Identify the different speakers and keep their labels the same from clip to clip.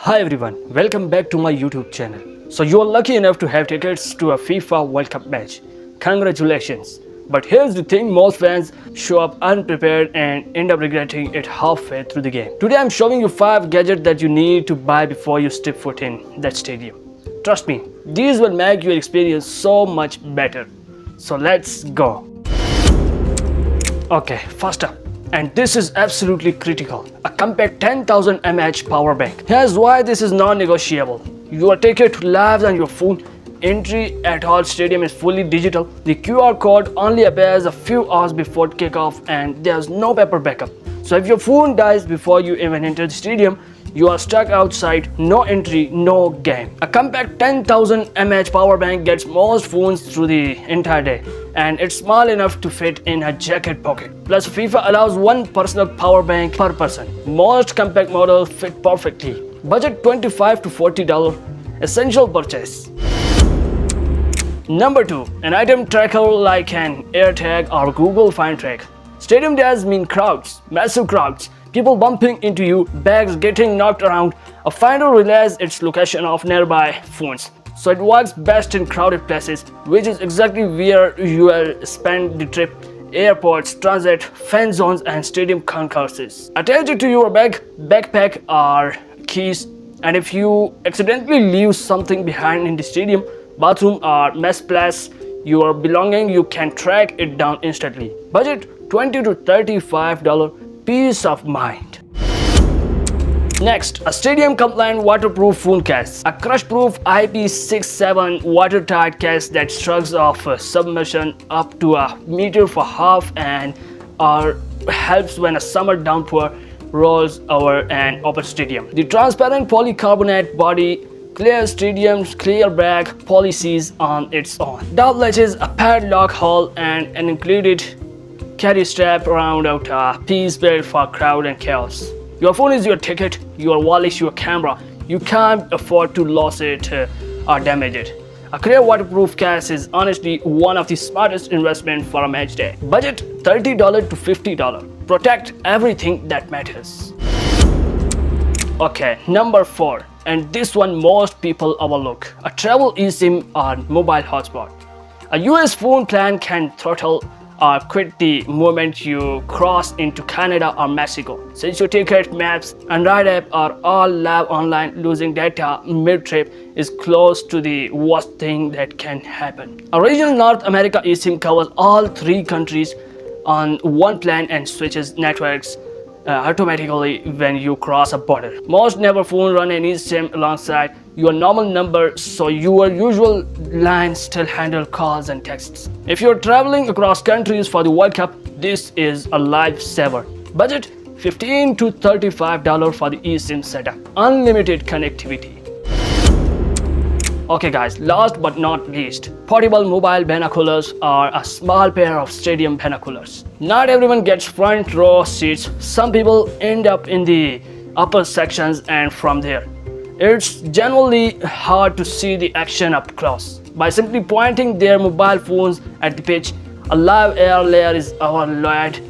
Speaker 1: Hi everyone, welcome back to my YouTube channel. So you are lucky enough to have tickets to a FIFA World Cup match. Congratulations. But here's the thing, most fans show up unprepared and end up regretting it halfway through the game. Today I'm showing you 5 gadgets that you need to buy before you step foot in that stadium. Trust me, these will make your experience so much better. So let's go. Okay, first up. And this is absolutely critical. A compact 10,000 mAh power bank. Here's why this is non-negotiable. Your ticket lives on your phone. Entry at all stadium is fully digital. The QR code only appears a few hours before kickoff and there's no paper backup. So if your phone dies before you even enter the stadium, you are stuck outside, no entry, no game. A compact 10,000 mAh power bank gets most phones through the entire day, and it's small enough to fit in a jacket pocket. Plus, FIFA allows one personal power bank per person. Most compact models fit perfectly. Budget $25 to $40. Essential purchase. Number 2. An item tracker like an AirTag or Google Find Track. Stadium days mean crowds, massive crowds. People bumping into you, bags getting knocked around. A finder relays its location of nearby phones. So it works best in crowded places, which is exactly where you will spend the trip. Airports, transit, fan zones and stadium concourses. Attach it to your bag, backpack or keys, and if you accidentally leave something behind in the stadium, bathroom or mess place, your belonging, you can track it down instantly. Budget $20 to $35. Peace of mind. Next, a stadium-compliant waterproof phone case. A crush-proof IP67 watertight case that shrugs off submersion up to a meter for half and or helps when a summer downpour rolls over an open stadium. The transparent polycarbonate body clears stadium's clear bag policies on its own. Double latches, a padlock hole and an included carry strap around a piece built for crowd and chaos. Your phone is your ticket, your wallet, your camera. You can't afford to lose it or damage it. A clear waterproof case is honestly one of the smartest investments for a match day. Budget $30 to $50. Protect everything that matters. Okay, number 4. And this one most people overlook. A travel eSIM or mobile hotspot. A US phone plan can throttle or quit the moment you cross into Canada or Mexico. Since your ticket, maps, and ride app are all live online, losing data mid-trip is close to the worst thing that can happen. A regional North America eSIM covers all 3 countries on one plan and switches networks automatically when you cross a border. Most never phone run an eSIM alongside your normal number, so your usual line still handle calls and texts. If you're traveling across countries for the World Cup, this is a lifesaver. Budget $15 to $35 for the eSIM setup. Unlimited connectivity. Okay guys, last but not least, portable mobile binoculars are a small pair of stadium binoculars. Not everyone gets front row seats. Some people end up in the upper sections, and from there, it's generally hard to see the action up close. By simply pointing their mobile phones at the pitch, a live air layer is overlaid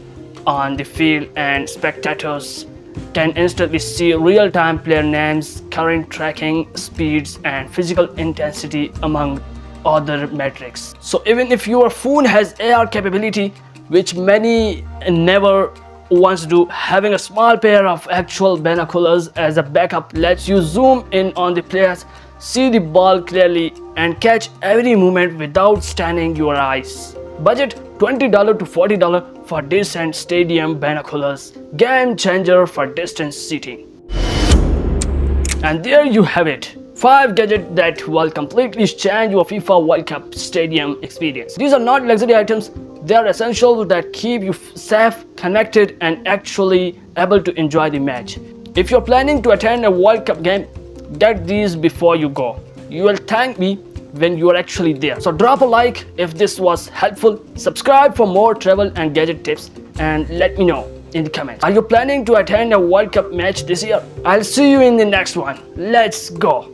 Speaker 1: on the field and spectators can instantly see real-time player names, current tracking, speeds and physical intensity among other metrics. So even if your phone has AR capability, which many never once do, having a small pair of actual binoculars as a backup lets you zoom in on the players, see the ball clearly and catch every movement without staining your eyes. Budget $20 to $40 for decent stadium binoculars. Game changer for distance seating. And there you have it. 5 gadgets that will completely change your FIFA World Cup stadium experience. These are not luxury items. They are essentials that keep you safe, connected and actually able to enjoy the match. If you're planning to attend a World Cup game, get these before you go. You will thank me when you are actually there. So drop a like if this was helpful, subscribe for more travel and gadget tips, and let me know in the comments. Are you planning to attend a World Cup match this year? I'll see you in the next one. Let's go.